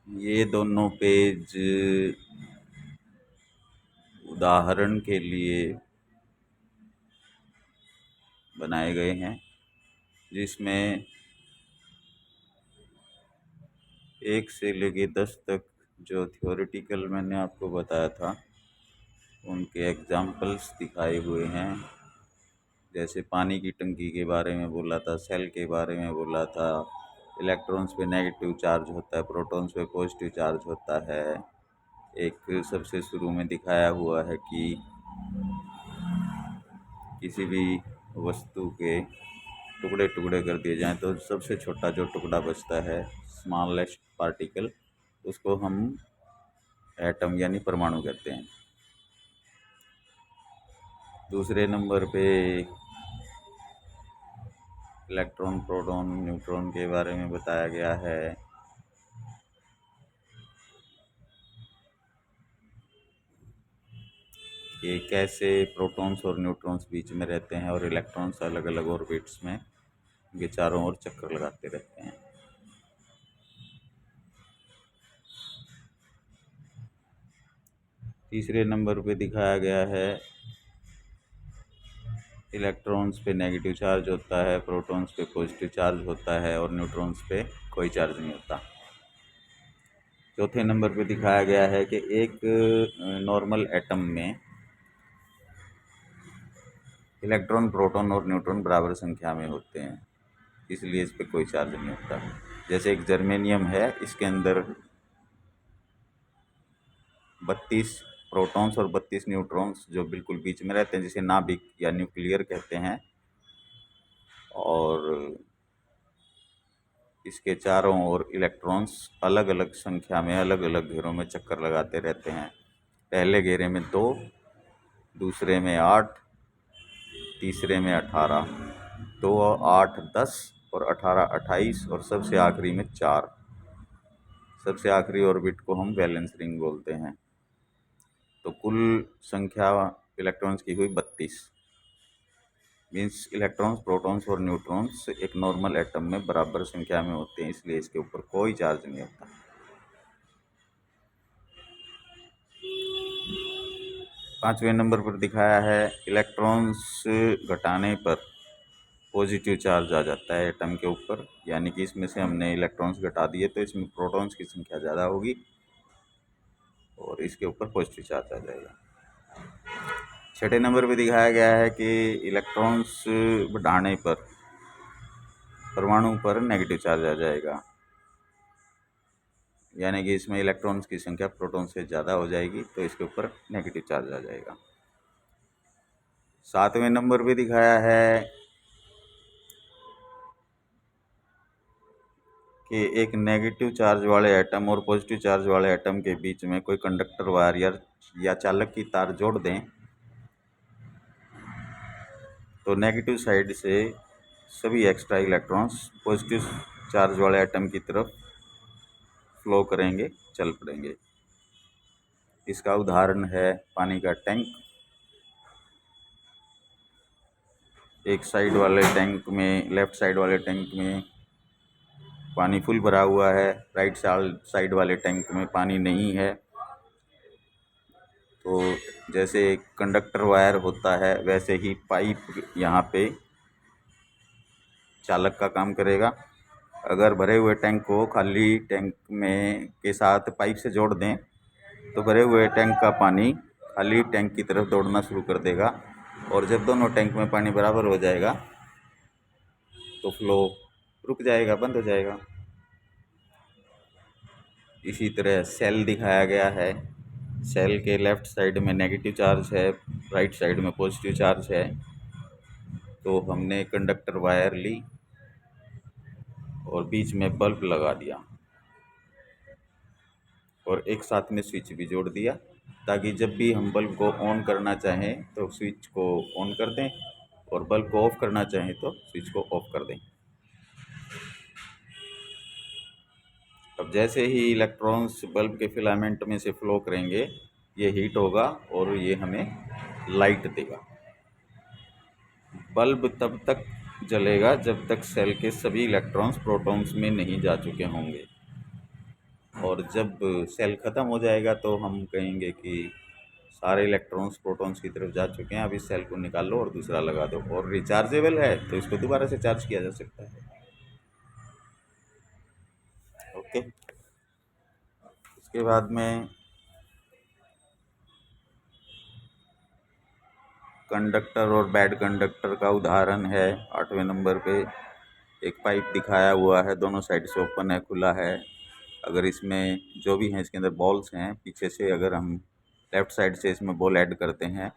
ये दोनों पेज उदाहरण के लिए बनाए गए हैं, जिसमें 1 से लेके 10 तक जो थ्योरेटिकल मैंने आपको बताया था उनके एग्जाम्पल्स दिखाए हुए हैं। जैसे पानी की टंकी के बारे में बोला था, सेल के बारे में बोला था, इलेक्ट्रॉन्स पे नेगेटिव चार्ज होता है, प्रोटॉन्स पे पॉजिटिव चार्ज होता है। एक सबसे शुरू में दिखाया हुआ है कि किसी भी वस्तु के टुकड़े टुकड़े कर दिए जाएं तो सबसे छोटा जो टुकड़ा बचता है, स्मॉलेस्ट पार्टिकल, उसको हम एटम यानी परमाणु कहते हैं। दूसरे नंबर पे इलेक्ट्रॉन, प्रोटॉन, न्यूट्रॉन के बारे में बताया गया है। कि कैसे प्रोटॉन्स और न्यूट्रॉन्स बीच में रहते हैं और इलेक्ट्रॉन्स अलग अलग ऑर्बिट्स में उनके चारों ओर चक्कर लगाते रहते हैं। तीसरे नंबर पे दिखाया गया है इलेक्ट्रॉन्स पे नेगेटिव चार्ज होता है, प्रोटॉन्स पे पॉजिटिव चार्ज होता है और न्यूट्रॉन्स पे कोई चार्ज नहीं होता। चौथे नंबर पे दिखाया गया है कि एक नॉर्मल एटम में इलेक्ट्रॉन, प्रोटॉन और न्यूट्रॉन बराबर संख्या में होते हैं, इसलिए इस पे कोई चार्ज नहीं होता। जैसे एक जर्मेनियम है, इसके अंदर 32 प्रोटॉन्स और 32 न्यूट्रॉन्स जो बिल्कुल बीच में रहते हैं, जिसे नाभिक या न्यूक्लियर कहते हैं। और इसके चारों ओर इलेक्ट्रॉन्स अलग अलग संख्या में अलग अलग घेरों में चक्कर लगाते रहते हैं। पहले घेरे में 2, दूसरे में 8, तीसरे में 18, 2, 8, 10 और 18, 28 और सबसे आखिरी में 4। सबसे आखिरी ऑर्बिट को हम वैलेंस रिंग बोलते हैं। तो कुल संख्या इलेक्ट्रॉन्स की हुई 32। मीन्स इलेक्ट्रॉन्स, प्रोटॉन्स और न्यूट्रॉन्स एक नॉर्मल एटम में बराबर संख्या में होते हैं, इसलिए इसके ऊपर कोई चार्ज नहीं होता। पांचवें नंबर पर दिखाया है इलेक्ट्रॉन्स घटाने पर पॉजिटिव चार्ज आ जाता है एटम के ऊपर, यानी कि इसमें से हमने इलेक्ट्रॉन्स घटा दिए तो इसमें प्रोटॉन्स की संख्या ज़्यादा होगी और इसके ऊपर पॉजिटिव चार्ज आ जाएगा। छठे नंबर पे दिखाया गया है कि इलेक्ट्रॉन्स बढ़ाने पर परमाणु पर नेगेटिव चार्ज आ जाएगा, यानी कि इसमें इलेक्ट्रॉन्स की संख्या प्रोटॉन से ज़्यादा हो जाएगी तो इसके ऊपर नेगेटिव चार्ज आ जाएगा। सातवें नंबर पे दिखाया है कि एक नेगेटिव चार्ज वाले एटम और पॉजिटिव चार्ज वाले एटम के बीच में कोई कंडक्टर वायर या चालक की तार जोड़ दें तो नेगेटिव साइड से सभी एक्स्ट्रा इलेक्ट्रॉन्स पॉजिटिव चार्ज वाले एटम की तरफ फ्लो करेंगे, चल पड़ेंगे। इसका उदाहरण है पानी का टैंक। एक साइड वाले टैंक में, लेफ्ट साइड वाले टैंक में पानी फुल भरा हुआ है, राइट साइड वाले टैंक में पानी नहीं है। तो जैसे कंडक्टर वायर होता है वैसे ही पाइप यहाँ पे चालक का काम करेगा। अगर भरे हुए टैंक को खाली टैंक में के साथ पाइप से जोड़ दें तो भरे हुए टैंक का पानी खाली टैंक की तरफ दौड़ना शुरू कर देगा और जब दोनों टैंक में पानी बराबर हो जाएगा तो फ्लो रुक जाएगा, बंद हो जाएगा। इसी तरह सेल दिखाया गया है। सेल के लेफ़्ट साइड में नेगेटिव चार्ज है, राइट साइड में पॉजिटिव चार्ज है। तो हमने कंडक्टर वायर ली और बीच में बल्ब लगा दिया और एक साथ में स्विच भी जोड़ दिया, ताकि जब भी हम बल्ब को ऑन करना चाहें तो स्विच को ऑन कर दें और बल्ब को ऑफ़ करना चाहें तो स्विच को ऑफ़ कर दें। अब जैसे ही इलेक्ट्रॉन्स बल्ब के फिलामेंट में से फ्लो करेंगे, ये हीट होगा और ये हमें लाइट देगा। बल्ब तब तक जलेगा जब तक सेल के सभी इलेक्ट्रॉन्स प्रोटॉन्स में नहीं जा चुके होंगे। और जब सेल ख़त्म हो जाएगा तो हम कहेंगे कि सारे इलेक्ट्रॉन्स प्रोटॉन्स की तरफ जा चुके हैं, अब इस सेल को निकाल लो और दूसरा लगा दो। और रिचार्जेबल है तो इसको दोबारा से चार्ज किया जा सकता है। ओके, इसके बाद में कंडक्टर और बैड कंडक्टर का उदाहरण है। 8वें नंबर पे एक पाइप दिखाया हुआ है, दोनों साइड से ओपन है, खुला है। अगर इसमें जो भी हैं इसके अंदर बॉल्स हैं, पीछे से अगर हम लेफ़्ट साइड से इसमें बॉल ऐड करते हैं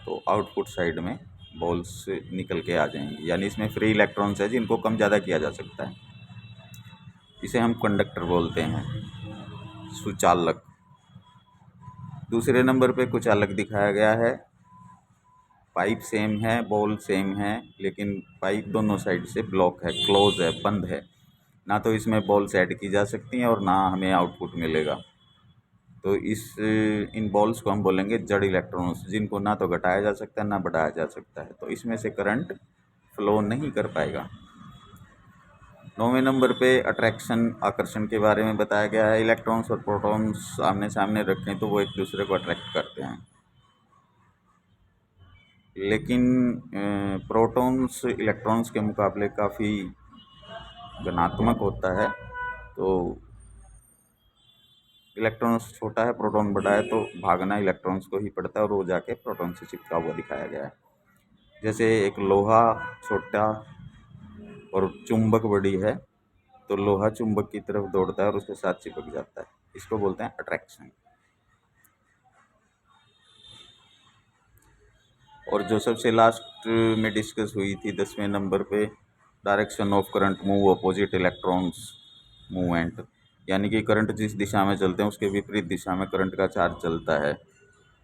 तो आउटपुट साइड में बॉल्स निकल के आ जाएंगे, यानी इसमें फ्री इलेक्ट्रॉन्स है जिनको कम ज़्यादा किया जा सकता है। इसे हम कंडक्टर बोलते हैं, सुचालक। दूसरे नंबर पे कुछ अलग दिखाया गया है। पाइप सेम है, बॉल सेम है, लेकिन पाइप दोनों साइड से ब्लॉक है, क्लोज है, बंद है। ना तो इसमें बॉल्स ऐड की जा सकती हैं और ना हमें आउटपुट मिलेगा। तो इन बॉल्स को हम बोलेंगे जड़ इलेक्ट्रॉन्स, जिनको ना तो घटाया जा सकता है ना बढ़ाया जा सकता है, तो इसमें से करंट फ्लो नहीं कर पाएगा। 9वें नंबर पे अट्रैक्शन, आकर्षण के बारे में बताया गया है। इलेक्ट्रॉन्स और प्रोटॉन्स आमने सामने रखें तो वो एक दूसरे को अट्रैक्ट करते हैं, लेकिन प्रोटॉन्स इलेक्ट्रॉन्स के मुकाबले काफ़ी धनात्मक होता है। तो इलेक्ट्रॉन्स छोटा है, प्रोटॉन बड़ा है, तो भागना इलेक्ट्रॉन्स को ही पड़ता है और वो जाके प्रोटॉन से चिपका हुआ दिखाया गया है। जैसे एक लोहा छोटा और चुंबक बड़ी है, तो लोहा चुंबक की तरफ दौड़ता है और उसके साथ चिपक जाता है, इसको बोलते हैं अट्रैक्शन। और जो सबसे लास्ट में डिस्कस हुई थी 10वें नंबर पे, direction of current move opposite electrons movement, यानी कि करंट जिस दिशा में चलते हैं उसके विपरीत दिशा में करंट का चार्ज चलता है।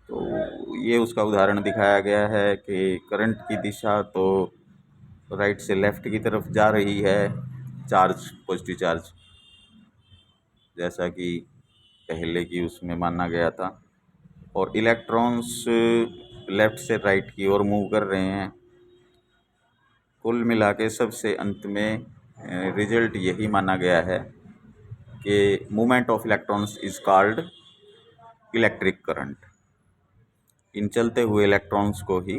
तो ये उसका उदाहरण दिखाया गया है कि करंट की दिशा तो राइट से लेफ़्ट की तरफ जा रही है, चार्ज, पॉजिटिव चार्ज, जैसा कि पहले की उसमें माना गया था, और इलेक्ट्रॉन्स लेफ़्ट से राइट की ओर मूव कर रहे हैं। कुल मिला के सबसे अंत में रिजल्ट यही माना गया है कि movement of electrons is called electric current. इन चलते हुए इलेक्ट्रॉन्स को ही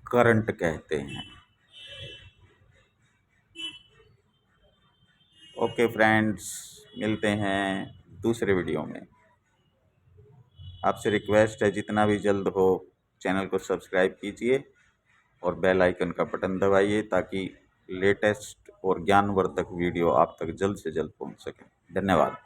करंट कहते हैं। ओके फ्रेंड्स, मिलते हैं दूसरे वीडियो में। आपसे रिक्वेस्ट है जितना भी जल्द हो चैनल को सब्सक्राइब कीजिए और बेल आइकन का बटन दबाइए ताकि लेटेस्ट और ज्ञानवर्धक वीडियो आप तक जल्द से जल्द पहुंच सके। धन्यवाद।